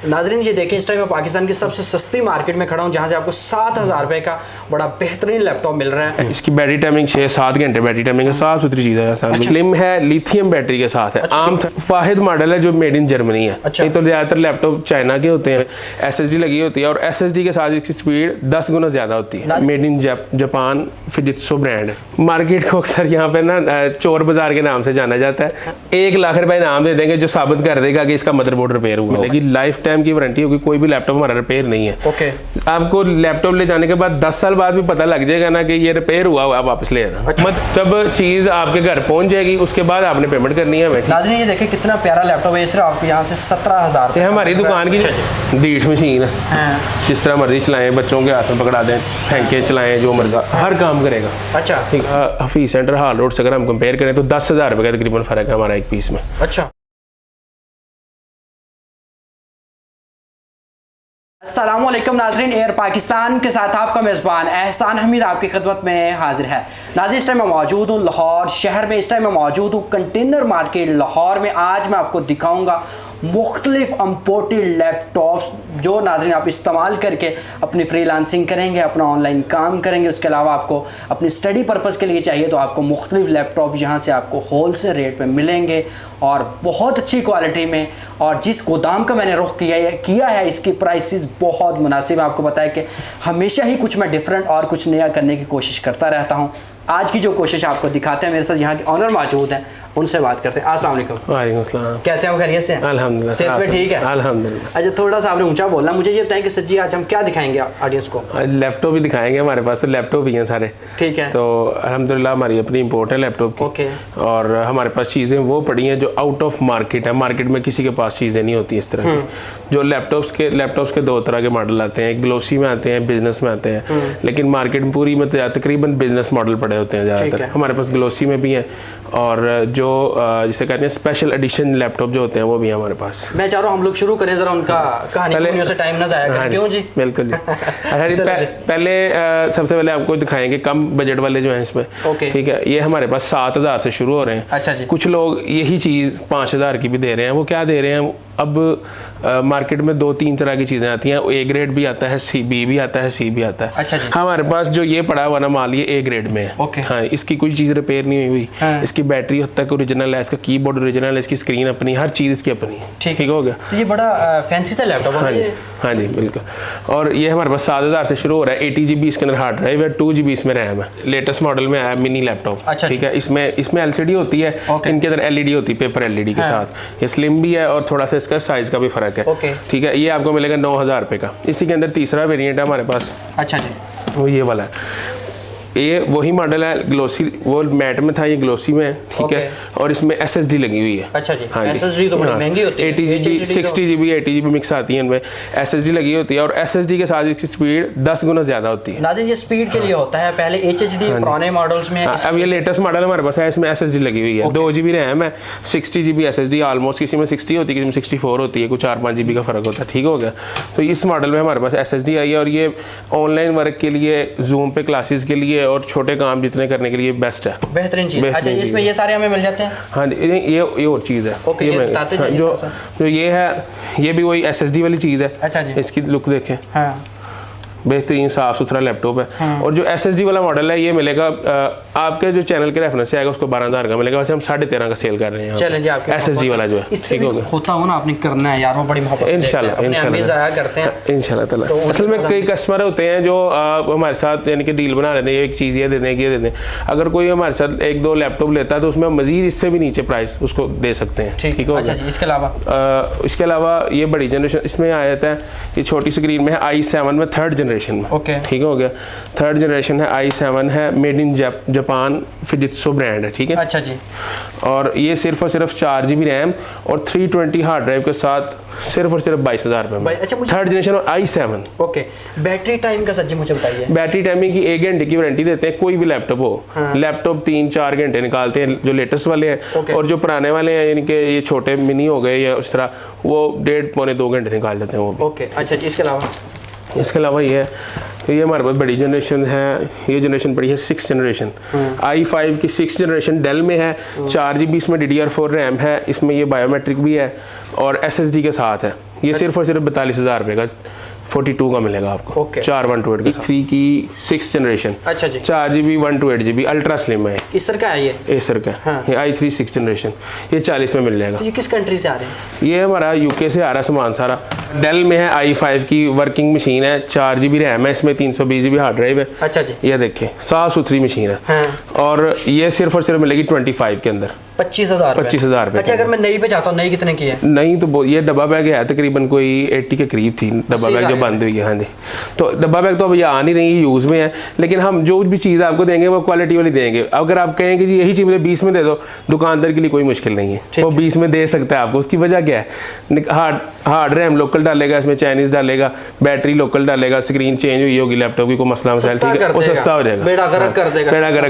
नाजरीन ये देखें, इस टाइम मैं पाकिस्तान की सबसे सस्ती मार्केट में खड़ा हूँ, जहाँ से आपको 7,000 रुपये का बड़ा बेहतरीन लैपटॉप मिल रहा है। इसकी बैटरी टाइमिंग 6-7 घंटे बैटरी टाइमिंग है, साफ सुथरी चीज़ है, स्लिम है, लिथियम बैटरी के साथ है। आम वाहिद मॉडल है जो मेड इन जर्मनी है। नहीं तो ज़्यादातर लैपटॉप चाइना के होते हैं, SSD लगी होती है और SSD के साथ इसकी स्पीड 10 गुना ज़्यादा होती है। मेड इन जापान फिजित्सो ब्रांड है। मार्केट को अक्सर यहाँ पे ना चोर बाजार के नाम से जाना जाता है। 1 लाख रुपए इनाम दे देंगे जो साबित कर देगा कि इसका मदरबोर्ड रिपेयर हुआ, लेकिन लाइफ टाइम की वारंटी होगी, कोई भी लैपटॉप हमारा रिपेयर नहीं है। ओके, आपको लैपटॉप ले जाने के बाद 10 साल बाद भी पता लग जाएगा ना कि ये रिपेयर हुआ, आप वापस ले आना। जब चीज आपके घर पहुंच जाएगी उसके बाद आपने पेमेंट करनी है। नाज़रीन ये देखें कितना प्यारा लैपटॉप है, सिर्फ आपको यहाँ से 17,000। ये हमारी दुकान की डीट मशीन है, जिस तरह मर्जी चलाएं, बच्चों के हाथ में पकड़ा दें, फेंके चलाएं, जो मर्जी हर काम करेगा। अच्छा, हफीज सेंटर हाल रोड से अगर हम कंपेयर करें तो 10,000 रुपये का तकरीबन फर्क है हमारा एक पीस में। अच्छा, अस्सलामुअलैकुम नाजरीन, एयर पाकिस्तान के साथ आपका मेज़बान एहसान हमीद आपकी खिदमत में हाजिर है। नाज़रीन इस टाइम मैं मौजूद हूँ लाहौर शहर में, इस टाइम मैं मौजूद हूँ कंटेनर मार्केट लाहौर में। आज मैं आपको दिखाऊंगा मुख्तलिफ इम्पोर्टेड लैपटॉप्स जो नाज़रीन आप इस्तेमाल करके अपनी फ्रीलांसिंग करेंगे, अपना ऑनलाइन काम करेंगे। उसके अलावा आपको अपनी स्टडी पर्पज़ के लिए चाहिए तो आपको मुख्तलिफ लैपटॉप यहाँ से आपको होल सेल रेट पे मिलेंगे और बहुत अच्छी क्वालिटी में। और जिस गोदाम का मैंने रुख किया है इसकी प्राइसेस बहुत मुनासिब है। आपको पता है कि हमेशा ही कुछ मैं डिफरेंट और कुछ नया करने की कोशिश करता रहता हूँ। आज की जो कोशिश आपको दिखाते हैं, मेरे साथ यहाँ के ऑनर मौजूद हैं, उनसे बात करते हैं। अस्सलाम वालेकुम। वालेकुम अस्सलाम। कैसे हो, खैरियत से हैं? अल्हम्दुलिल्लाह, सेहत में ठीक है? अल्हम्दुलिल्लाह। अच्छा, थोड़ा सा आपने ऊंचा बोलना। मुझे ये बताएं कि सर जी आज हम क्या दिखाएंगे ऑडियंस को? लैपटॉप ही दिखाएंगे, हमारे पास तो लैपटॉप ही हैं सारे। ठीक है। तो अल्हम्दुलिल्लाह हमारी अपनी इम्पोर्ट है लैपटॉप की। ओके। और हमारे पास चीज़ें वो पड़ी हैं जो आउट ऑफ मार्केट है, मार्केट में किसी के पास चीज़ें नहीं होती इस तरह की। जो लैपटॉप्स के 2 तरह के मॉडल आते हैं, एक ग्लोसी में आते हैं, बिजनेस में आते हैं। लेकिन मार्केट में पूरी में तकरीबन बिजनेस मॉडल पड़े होते हैं ज़्यादातर। हमारे पास ग्लोसी में भी है और जो जिसे कहते हैं स्पेशल एडिशन लैपटॉप जो होते हैं वो भी है हमारे पास। मैं चाह रहा हूँ हम लोग शुरू करें जरा उनका कहानी से टाइम ना जाया करें। क्यों जी? बिल्कुल जी। पहले सबसे पहले आपको दिखाएंगे कम बजट वाले जो हैं इसमें। ठीक है, ये हमारे पास 7,000 से शुरू हो रहे हैं। अच्छा जी। कुछ लोग यही चीज़ 5,000 की भी दे रहे हैं। वो क्या दे रहे हैं, अब मार्केट में 2-3 तरह की चीज़ें आती हैं। A ग्रेड भी आता है, B भी आता है, C भी आता है। अच्छा जी। हमारे पास जो ये पड़ा हुआ ना माल, ये A ग्रेड में है। ओके। हाँ, इसकी कोई चीज़ रिपेयर नहीं हुई। इसकी बैटरी हद तक ओरिजिनल है, इसका कीबोर्ड ओरिजिनल है, इसकी स्क्रीन अपनी, हर चीज़ इसकी अपनी। ठीक हो गया। तो ये बड़ा फैंसी सा लैपटॉप है। हाँ जी बिल्कुल। और ये हमारे पास 7,000 से शुरू हो रहा है। 80GB इसके अंदर हार्ड ड्राइव है, 2GB इसमें रैम है। लेटेस्ट मॉडल में आया मिनी लैपटॉप। अच्छा। ठीक है, इसमें LCD होती है, इनके अंदर LED होती है, पेपर LED के साथ। ये स्लिम भी है और थोड़ा सा इसका साइज का भी फर्क है। ठीक है, ये आपको मिलेगा 9,000 रुपये का। इसी के अंदर तीसरा वेरिएंट है हमारे पास। अच्छा जी। वो ये वाला है, ये वही मॉडल है ग्लोसी, वो मैट में था, ये ग्लोसी में है। ठीक है, और इसमें SSD लगी हुई है। अच्छा जी। हाँ, SSD तो बड़ी महंगी होती है। 80GB 60GB 80GB मिक्स आती है इनमें, SSD लगी होती है और SSD के साथ इसकी स्पीड 10 गुना ज्यादा होती है। नाज़रीन ये स्पीड के लिए होता है, पहले HDD पुराने मॉडल्स में। अब ये लेटेस्ट मॉडल हमारे पास है, इसमें SSD लगी हुई है। 2GB रैम है, 60GB SSD, ऑलमोस्ट किसी में 60 होती है, किसी में 64 होती है, कुछ 4-5GB का फर्क होता है। ठीक हो गया। तो इस मॉडल में हमारे पास SSD आई है और ये ऑनलाइन वर्क के लिए, जूम पे क्लासेस के लिए और छोटे काम जितने करने के लिए बेस्ट है, बेहतरीन चीज। अच्छा, इसमें ये सारे हमें मिल जाते हैं? हाँ जी, ये और चीज़ है। जो ये है, ये भी वही SSD वाली चीज़ है। अच्छा जी। इसकी लुक देखें। हाँ, बेहतरीन साफ सुथरा लैपटॉप है। और जो SSD वाला मॉडल है ये मिलेगा आपके जो चैनल के रेफरेंस से आएगा उसको 12,000 का मिलेगा। वैसे हम 13.5 का सेल कर रहे हैं। चलें जी, आपके SSD वाला जो है ठीक हो गया। होता हो ना, आपने करना है यार, वो बड़ी मोहब्बत इंशाल्लाह करते हैं इंशाल्लाह। असल में कई कस्टमर होते हैं जो हमारे साथ यानी कि डील बना लेते हैं, एक चीज़ ये दे दें, ये दे दें। अगर कोई हमारे साथ 1-2 लैपटॉप लेता है तो उसमें मजीद इससे भी नीचे प्राइस उसको दे सकते हैं। ठीक हो गया। इसके अलावा ये बड़ी जनरेशन इसमें आ जाता है, ये छोटी स्क्रीन में है, i7 में 3rd जनरेशन में। ठीक हो गया, 3rd जनरेशन है, i7 है, मेड इन जापान फिजित्सो ब्रांड है। ठीक है। अच्छा जी। और ये सिर्फ और सिर्फ 4GB रैम और 320 हार्ड ड्राइव के साथ सिर्फ और सिर्फ 22,000 रुपये में। अच्छा, 3rd जनरेशन और i7। ओके, बैटरी टाइम का सच्ची मुझे बताइए। बैटरी टाइमिंग की 1 घंटे की वारंटी देते हैं, कोई भी लैपटॉप हो। लैपटॉप 3-4 घंटे निकालते हैं जो लेटेस्ट वाले हैं, और जो पुराने वाले हैं यानी कि ये छोटे मिनी हो गए या उस तरह, वो 1.5-2 घंटे निकाल देते हैं वो भी। ओके। अच्छा जी। इसके अलावा ये है तो ये हमारे पास बड़ी जनरेशन है, ये जनरेशन बड़ी है 6th जनरेशन, i5 की 6th जनरेशन डेल में है, 4GB इसमें DDR4 रैम है, इसमें ये बायोमेट्रिक भी है और SSD के साथ है। ये सिर्फ और सिर्फ 42,000 रुपये का 42 का मिलेगा आपको। 4 128 का 3 की 6th जनरेशन। अच्छा जी। 4GB 128GB अल्ट्रा स्लिम है। एसर का है ये? एसर का हाँ। ये i3 6th जनरेशन, ये 40 में मिल जाएगा। तो ये किस कंट्री से आ रहे हैं? ये हमारा UK से आ रहा है सामान सारा। डेल में है, i5 की वर्किंग मशीन है, 4GB रैम है, इसमें 320GB हार्ड ड्राइव है। अच्छा जी। ये देखिए साफ सुथरी मशीन है। हाँ। और ये सिर्फ और सिर्फ मिलेगी 25 के अंदर। 25,000 रुपये। अच्छा, अगर मैं नई पे चाहता हूँ, नई कितने की है? नई तो ये डब्बा बैग है तकरीबन कोई 80 के करीब थी डब्बा बैग जो बंद हुई है। हाँ जी, तो डब्बा बैग तो अब ये आ नहीं रही, यूज़ में है, लेकिन हम जो भी चीज़ आपको देंगे वो क्वालिटी वाली देंगे। अगर आप कहेंगे जी यही चीज़ मुझे 20 में दे दो, दुकानदार के लिए कोई मुश्किल नहीं है, वो 20 में दे सकता है आपको। उसकी वजह क्या है? हार्ड रैम लोकल डालेगा, इसमें चाइनीज़ डालेगा, बैटरी लोकल डालेगा, स्क्रीन चेंज हुई होगी लैपटॉप की, कोई मसला मसाइल, ठीक है, वो सस्ता हो जाएगा, बेड़ा गर्क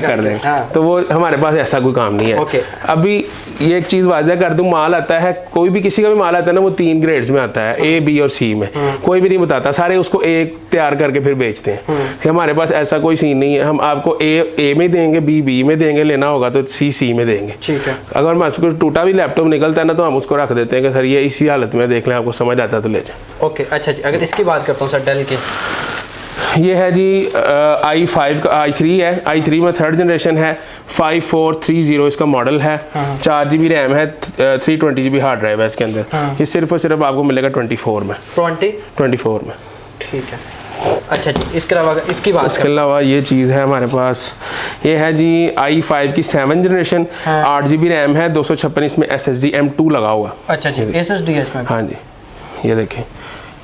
कर देगा। तो वो हमारे पास ऐसा कोई काम नहीं है। अभी ये एक चीज़ वाज़ह कर दूं, माल आता है, कोई भी किसी का भी माल आता है ना, वो 3 ग्रेड्स में आता है, A B और C में। कोई भी नहीं बताता, सारे उसको A तैयार करके फिर बेचते हैं। हमारे पास ऐसा कोई सीन नहीं है, हम आपको A में देंगे, B में देंगे, लेना होगा तो C में देंगे। ठीक है। अगर हमारे उसको टूटा भी लैपटॉप निकलता है ना, तो हम उसको रख देते हैं कि सर ये इसी हालत में देख लें, आपको समझ आता है तो ले जाए। ओके, अच्छा जी। अगर इसकी बात करता हूँ सर, डेल की, ये है जी i5 का i3 है, i3 में 3rd जनरेशन है, 5430 इसका मॉडल है, 4GB रैम है, 320GB हार्ड ड्राइव है इसके अंदर। ये सिर्फ और सिर्फ आपको मिलेगा 24 में। 24 में। ठीक है। अच्छा जी, इसके अलावा इसकी बात, इसके अलावा ये चीज़ है हमारे पास, ये है जी i5 की 7th जनरेशन, 8GB रैम है, 256 इसमें SSD M2 लगा हुआ। अच्छा जी, SSD है इसमें? हाँ जी, ये देखें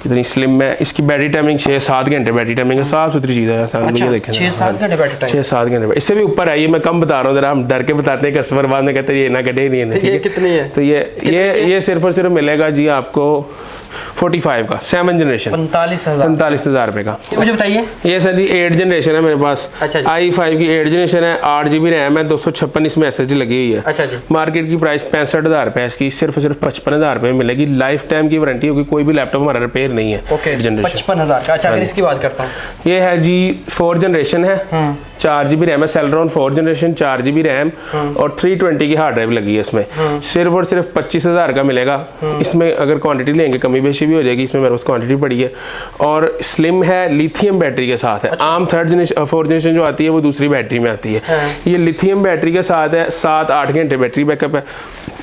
इतनी स्लिम है। इसकी बैटरी टाइमिंग 6-7 घंटे बैटरी टाइमिंग है, साफ सुथरी चीज़ है। अच्छा, 6-7 घंटे बैटरी टाइम? 6-7 घंटे, इससे भी ऊपर है। ये मैं कम बता रहा हूँ, जरा हम डर के बताते हैं, कस्टमर बाद में कहते हैं ये ना कटे नहीं है। ये कितनी है? तो ये सिर्फ और सिर्फ मिलेगा जी आपको 45 का 7th जनरेशन, 45,000 रुपये का। मुझे बताइए। ये सर जी 8th जनरेशन है मेरे पास। अच्छा जी। i5 की 8th जनरेशन है, 8GB रैम है, 256 इसमें SSD लगी हुई है। अच्छा जी। मार्केट की प्राइस 65,000 रुपये, इसकी सिर्फ 55,000 रुपये मिलेगी। लाइफ टाइम की वारंटी होगी, कोई भी लैपटॉप हमारा रिपेयर नहीं है। ओके, 55,000 का। अच्छा, अगर इसकी बात करता हूँ, ये है जी 4th जनरेशन है, 4GB रैम है, Celeron 4th generation, 4GB RAM और 320 की हार्ड ड्राइव लगी है इसमें। सिर्फ और सिर्फ 25,000 का मिलेगा। इसमें अगर क्वांटिटी लेंगे कमी बेशी भी हो जाएगी, इसमें मेरे पास क्वांटिटी पड़ी है। और स्लिम है, लिथियम बैटरी के साथ है। अच्छा। आम 3rd जनरेशन 4th जनरेशन जो आती है वो दूसरी बैटरी में आती है। ये लिथियम बैटरी के साथ है, 7-8 घंटे बैटरी बैकअप है।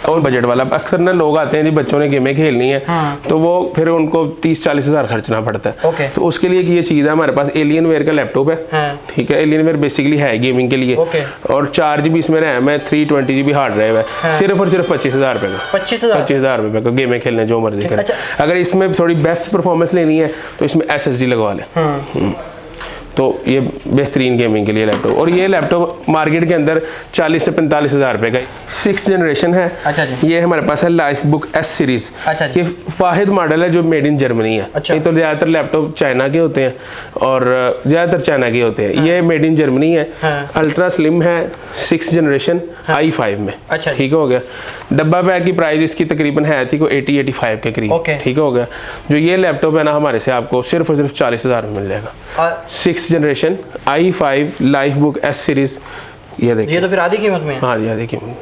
और बजट वाला, अक्सर ना लोग आते हैं जी बच्चों ने गेमें खेलनी है, तो वो फिर उनको 30-40 हज़ार खर्चना पड़ता है। तो उसके लिए ये चीज़ है हमारे पास, एलियनवेयर का लैपटॉप है। ठीक है, एलियनवेयर बेसिकली है गेमिंग के लिए। और 4GB इसमें रैम है, 320GB हार्ड ड्राइव है। सिर्फ और सिर्फ 25,000 रुपये का। 25,000 रुपये का गेमें खेलने जो मर्जी करें। अगर इसमें थोड़ी बेस्ट परफॉर्मेंस लेनी है तो इसमें SSD लगवा लें। तो ये बेहतरीन गेमिंग के लिए लैपटॉप। और ये लैपटॉप मार्केट के अंदर 40 से 45,000 रुपये का 6th जनरेशन है। अच्छा जी। ये हमारे पास है लाइफ बुक S सीरीज। अच्छा जी। ये वाहिद मॉडल है जो मेड इन जर्मनी है। अच्छा। नहीं तो ज़्यादातर लैपटॉप चाइना के होते हैं, और ज़्यादातर चाइना के होते हैं। हाँ। ये मेड इन जर्मनी है। हाँ। अल्ट्रा स्लिम है, 6th जनरेशन। हाँ। i5 में। अच्छा, ठीक हो गया। डब्बा बैग की प्राइस इसकी तकरीबन है थी को 80-85 के करीब। ठीक हो गया। जो ये लैपटॉप है ना हमारे से आपको सिर्फ और सिर्फ 40,000 में मिल जाएगा। 6th generation i5 life book S series. ये देखिए, ये तो फिर आधी कीमत में है। हाँ जी, आधी कीमत में।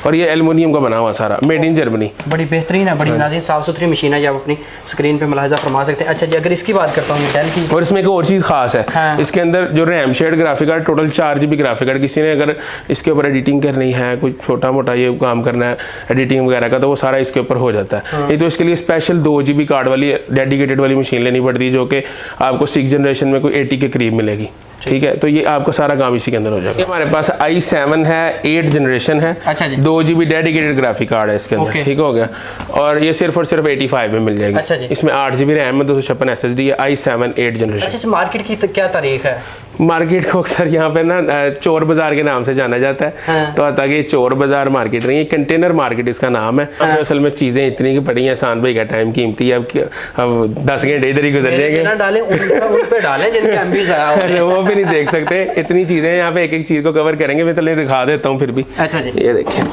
और ये एल्युमिनियम का बना हुआ सारा, मेड इन जर्मनी। बड़ी बेहतरीन है, बड़ी नाज़रीन साफ सुथरी मशीन है, जो आप अपनी स्क्रीन पे मुलाहिजा फरमा सकते हैं। अच्छा जी, अगर इसकी बात करता हूँ डेल की, और इसमें एक और चीज़ खास है। हाँ। इसके अंदर जो RAM shared graphic card, total 4GB graphic card, किसी ने अगर इसके ऊपर एडिटिंग करनी है, कुछ छोटा मोटा ये काम करना है एडिटिंग वगैरह का, तो वो सारा इसके ऊपर हो जाता है। हाँ। नहीं तो इसके लिए स्पेशल 2GB कार्ड वाली डेडिकेटेड वाली मशीन लेनी पड़ती है, जो कि आपको 6th जनरेशन में कोई 80 के करीब मिलेगी। ठीक है, तो ये आपका सारा काम इसी के अंदर हो जाएगा। हमारे पास i7 है, 8th जनरेशन है। अच्छा जी। 2GB डेडिकेटेड ग्राफिक कार्ड है इसके अंदर। ठीक हो गया। और ये सिर्फ और सिर्फ 85 में मिल जाएगी। अच्छा जी। इसमें 8GB रैम है, 256 SSD है, i7 8th जनरेशन। अच्छा, मार्केट की क्या तारीख है? मार्केट को अक्सर यहाँ पे ना चोर बाजार के नाम से जाना जाता है। हाँ। तो आता कि चोर बाजार मार्केट नहीं है, कंटेनर मार्केट इसका नाम है। हाँ। असल में चीज़ें इतनी की पड़ी हैं, आसान भाई का टाइम कीमती है, अब 10 घंटे इधर ही गुजर जाएंगे। वो भी नहीं देख सकते, इतनी चीज़ें यहाँ पे एक एक चीज़ को कवर करेंगे। मैं तो ले दिखा देता हूँ फिर भी। अच्छा जी। ये देखिए,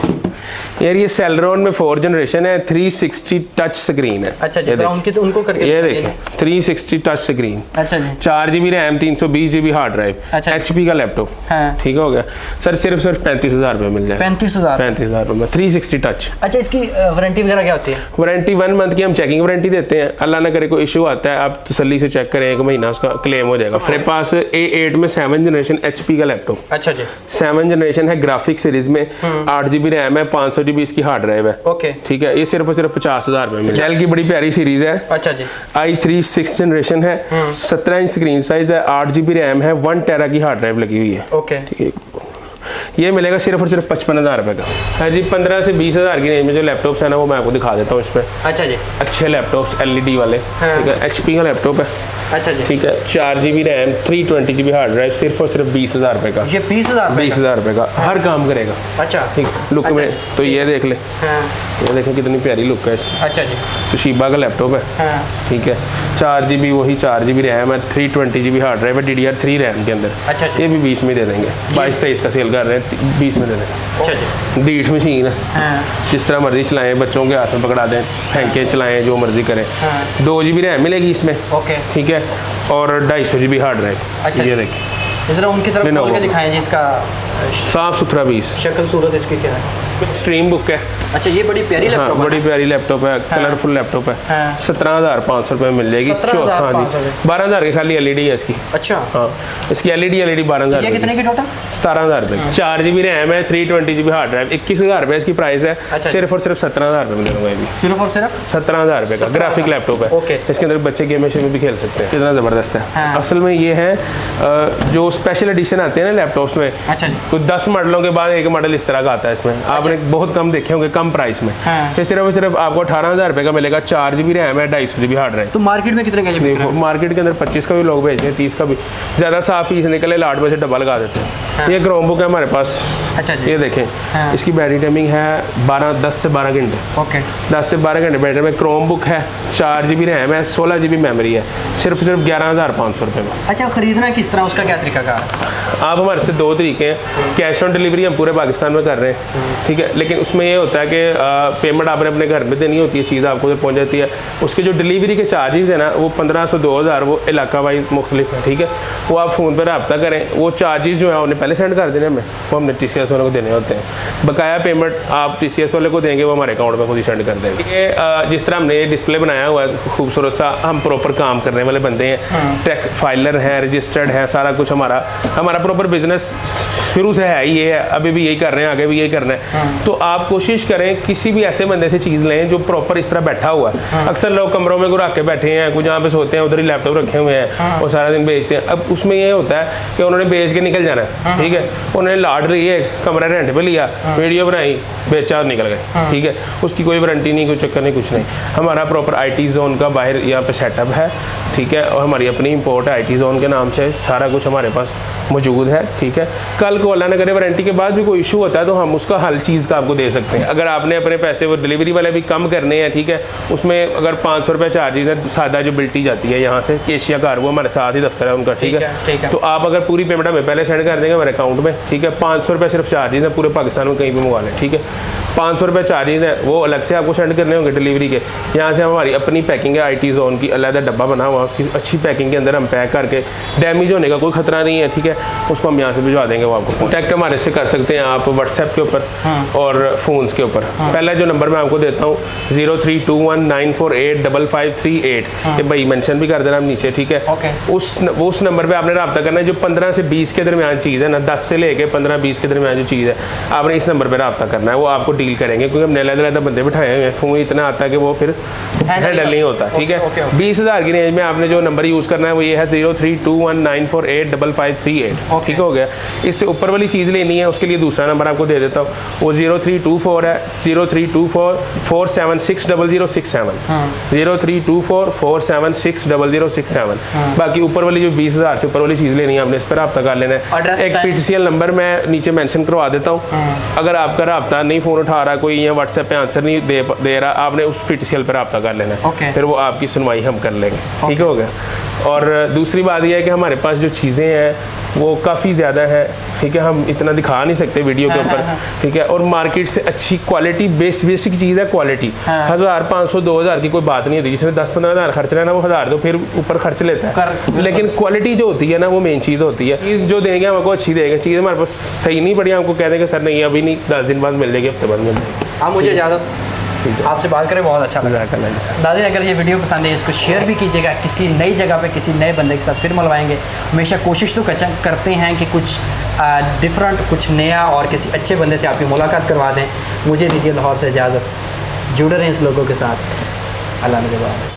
यार ये सेलेरॉन में 4 जनरेशन है, 360 टच स्क्रीन है। अच्छा जी, उनको करके ये देखिए 360 टच स्क्रीन। अच्छा जी, 4 GB RAM, 320 GB hard drive, अच्छा HP का लैपटॉप। हाँ। ठीक हो गया सर, सिर्फ 35,000 रुपये मिल जाए। 35,000 रुपये 360 टच। अच्छा, इसकी वारंटी वगैरह क्या होती है? वारंटी 1 मंथ की हम चेकिंग वारंटी देते हैं। अल्लाह ना करे कोई इशू आता है, आप तसल्ली से चेक करें, 1 महीना उसका क्लेम हो जाएगा। मेरे पास A8 में 7 जनरेशन HP का लैपटॉप। अच्छा जी, 7 जनरेशन है, ग्राफिक सीरीज में, 8 GB रैम है, 500 GB इसकी हार्ड ड्राइव है। ओके, ठीक है, ये सिर्फ और सिर्फ 50,000 रुपये में। डेल की बड़ी प्यारी सीरीज है। अच्छा जी, i3 6 जनरेशन है, 17 इंच स्क्रीन साइज है, 8 GB रैम है, 1 टेरा की हार्ड ड्राइव लगी हुई है। ओके, ठीक है, ये मिलेगा सिर्फ और सिर्फ 55,000 रुपये का। हाँ जी, 15 से 20,000 की रेंज में जो लैपटॉप्स है ना, वो मैं आपको दिखा देता हूँ इसमें। अच्छा जी, अच्छे लैपटॉप्स LED वाले। ठीक है, HP का लैपटॉप है। अच्छा जी, ठीक है, 4 GB RAM, 320 GB hard drive, सिर्फ और सिर्फ 20,000 रुपये का। ये 20,000 रुपये का हर काम करेगा। अच्छा, ठीक, लुक अच्छा, में तो ये देख ले, हाँ, ये देखें कितनी प्यारी लुक है। अच्छा जी, तोशिबा का लैपटॉप है। हाँ, ठीक है, 4 GB, वही 4 GB रैम है, 320 GB हार्ड ड्राइव है, DDR3 रैम के अंदर। अच्छा जी, ये भी 20 में दे देंगे, 22-23 का सेल कर रहे हैं, 20 में दे देंगे। अच्छा जी, डीठ मशीन है, हाँ, जिस तरह मर्जी चलाएं, बच्चों के हाथ में पकड़ा दें, फेंके चलाएं, जो मर्जी करें। हाँ, 2 GB रैम मिलेगी इसमें। ओके, ठीक है, और 250 GB हार्ड ड्राइव। अच्छा, ये देखिए जरा उनकी तरफ खोल के दिखाएं जी, इसका साफ सुथरा पीस, शक्ल सूरत इसकी क्या है? स्ट्रीम बुक है। अच्छा, ये बड़ी प्यारी लैपटॉप है। बड़ी प्यारी लैपटॉप है, कलरफुल लैपटॉप है। हाँ। 17,500 रुपये में मिल जाएगी। 17,500 हाँ जी, 12,000 की खाली LED है इसकी। अच्छा, हाँ, इसकी LED 12,000। ये कितने की टोटल? 17,000 रुपये। 4 GB रैम है, 320 GB हार्ड ड्राइव, 21,000 रुपये इसकी प्राइस है। अच्छा, सिर्फ और सिर्फ 17,000 रुपये में दे दूंगा। ये भी सिर्फ और सिर्फ 17,000 रुपये का ग्राफिक लैपटॉप है। ओके, इसके अंदर बच्चे गेम में भी खेल सकते हैं, कितना ज़बरदस्त है। हाँ। असल में ये है जो स्पेशल एडिशन आते हैं ना लैपटॉप्स में, अच्छा जी, कुछ 10 मॉडलों के बाद एक मॉडल इस तरह का आता है। इसमें आपने बहुत कम देखे होंगे, कम प्राइस में। हाँ। ये सिर्फ और सिर्फ आपको 18,000 रुपये का मिलेगा। 4 GB रैम है, 250 GB हार्ड ड्राइव। तो मार्केट में कितने का ये बिक रहा है? मार्केट के अंदर 25 का भी लोग बेचते हैं, 30 का भी। ज़्यादा साफ पीस निकले, लाट में से डब्बा लगा देते हैं। हाँ। ये क्रोमबुक है हमारे पास। अच्छा जी, ये देखें, हाँ। इसकी बैटरी टाइमिंग है 10 से 12 घंटे। ओके, 10 से 12 घंटे बैटरी में। क्रोमबुक है, 4 GB रैम है, 16 GB मेमोरी है, सिर्फ 11,500 रुपये में। अच्छा, खरीदना किस तरह, उसका क्या तरीका का? आप हमारे से 2 तरीके हैं। कैश ऑन डिलीवरी हम पूरे पाकिस्तान में कर रहे हैं। ठीक है, लेकिन उसमें ये होता है कि पेमेंट आपने अपने घर में देनी होती है, चीज़ आपको उधर पहुंच जाती है। उसके जो डिलीवरी के चार्जेस है ना, वो 1500 2000 वो इलाका वाइज मुख्तलिफ है। ठीक है, वो आप फ़ोन पर रब्ता करें, वो चार्जेस जो है उन्हें पहले सेंड कर देने हमें, वो हमने TCS वाले को देने होते हैं। बकाया पेमेंट आप TCS वाले को देंगे, वो हमारे अकाउंट में खुद ही सेंड कर देंगे। ये जिस तरह हमने ये डिस्प्ले बनाया हुआ है खूबसूरत सा, हम प्रॉपर काम करने वाले बंदे हैं, टैक्स फाइलर हैं, रजिस्टर्ड है, सारा कुछ हमारा प्रॉपर बिजनेस शुरू से है। ये है, अभी भी यही कर रहे हैं, आगे भी यही करना है। तो आप कोशिश करें किसी भी ऐसे बंदे से चीज़ लें जो प्रॉपर इस तरह बैठा हुआ है। अक्सर लोग कमरों में घुरा के बैठे हैं, कुछ जहाँ पे सोते हैं उधर ही लैपटॉप रखे हुए हैं और सारा दिन बेचते हैं। अब उसमें ये होता है कि उन्होंने बेच के निकल जाना है। ठीक है, उन्होंने लाट ली है, कमरा रेंट पे लिया, वीडियो बनाई, बेचा और निकल गए। ठीक है, उसकी कोई वारंटी नहीं, कोई चक्कर नहीं, कुछ नहीं। हमारा प्रॉपर IT जोन का बाहर यहाँ पे सेटअप है। ठीक है, और हमारी अपनी इंपोर्ट है IT जोन के नाम से, सारा कुछ हमारे पास मौजूद है। ठीक है, कल को अल्लाह न करे वारंटी के बाद भी कोई इशू होता है तो हम उसका हल चीज़ का आपको दे सकते हैं। अगर आपने अपने पैसे वो डिलीवरी वाले भी कम करने हैं, ठीक है, उसमें अगर 500 रुपये चार्जेज है, सादा जो बिल्टी जाती है यहाँ से एशिया कार, वो हमारे साथ ही दफ्तर है उनका। ठीक है, तो आप अगर पूरी पेमेंट हमें पहले सेंड कर देंगे हमारे अकाउंट में। ठीक है, 500 रुपये सिर्फ चार्जेज है, पूरे पाकिस्तान में कहीं भी मंगवा लें। ठीक है, 500 रुपये चार्जेज हैं, वो अलग से आपको सेंड करने होंगे डिलीवरी के। यहाँ से हमारी अपनी पैकिंग है, IT जोन की अलग डब्बा बना हुआ, उसकी अच्छी पैकिंग के अंदर हम पैक करके, डैमेज होने का कोई खतरा नहीं है। ठीक है, उसको हम यहाँ से भिजवा देंगे। वो आपको कॉन्टैक्ट हमारे से कर सकते हैं आप व्हाट्सएप के ऊपर और फ़ोन्स के ऊपर। पहला जो नंबर मैं आपको देता हूँ 0321948553 ये भाई मेंशन भी कर देना नीचे। ठीक है, उस नंबर पे आपने रब्ता करना है। जो 15 से 20 के दरमियान चीज़ है ना, 10 से लेके 15-20 के दरमियान जो चीज़ है, आपने इस नंबर पे रब्ता करना है, वो आपको डील करेंगे। क्योंकि हमने अलग-अलग बंदे बिठाए हुए हैं, फ़ोन इतना आता है कि वो फिर हैंडल नहीं होता। ठीक है, 20,000 की रेंज में आपने जो नंबर यूज़ करना है वो ये है 0321948553 ठीक हो गया। इससे ऊपर वाली चीज़ लेनी है, उसके लिए दूसरा नंबर आपको दे देता हूँ, वो 0324 है 032447600067 032447600067। बाकी ऊपर वाली जो 20,000 से ऊपर वाली चीज़ लेनी है आपने इस पर रब्ता कर लेना है। एक PTCL नंबर मैं नीचे मेंशन करवा देता हूँ। अगर आपका रब्ता नहीं फ़ोन उठा रहा कोई या व्हाट्सएप पे आंसर नहीं दे रहा, आपने उस PTCL पर रब्ता कर लेना है। फिर वो आपकी सुनवाई हम कर लेंगे। ठीक हो गया। और दूसरी बात यह है कि हमारे पास जो चीज़ें हैं वो काफ़ी ज़्यादा है, ठीक है, हम इतना दिखा नहीं सकते वीडियो के ऊपर, ठीक है, और मार्केट से अच्छी क्वालिटी बेसिक चीज़ है क्वालिटी। 1000 500 2000 की कोई बात नहीं होती, जिसने 10-15 हज़ार खर्च लेना वो 1000 तो फिर ऊपर खर्च लेता है, लेकिन क्वालिटी जो होती है ना वो मेन चीज़ होती है। चीज़ जो देंगे हमको अच्छी देंगे, चीज़ हमारे पास सही नहीं पड़ी हमको कह देंगे सर नहीं अभी नहीं 10 दिन बाद मिल जाएगी, हफ्ते बाद मिल जाएगी। आप मुझे इजाज़त, आपसे बात करें बहुत अच्छा लगा। नाज़रीन अगर ये वीडियो पसंद है इसको शेयर भी कीजिएगा, किसी नई जगह पे किसी नए बंदे के साथ फिर मिलवाएंगे। हमेशा कोशिश तो करते हैं कि कुछ डिफरेंट, कुछ नया और किसी अच्छे बंदे से आपकी मुलाकात करवा दें। मुझे दीजिए लाहौर से इजाज़त, जुड़े रहें इस लोगों के साथ। अल्लाह ने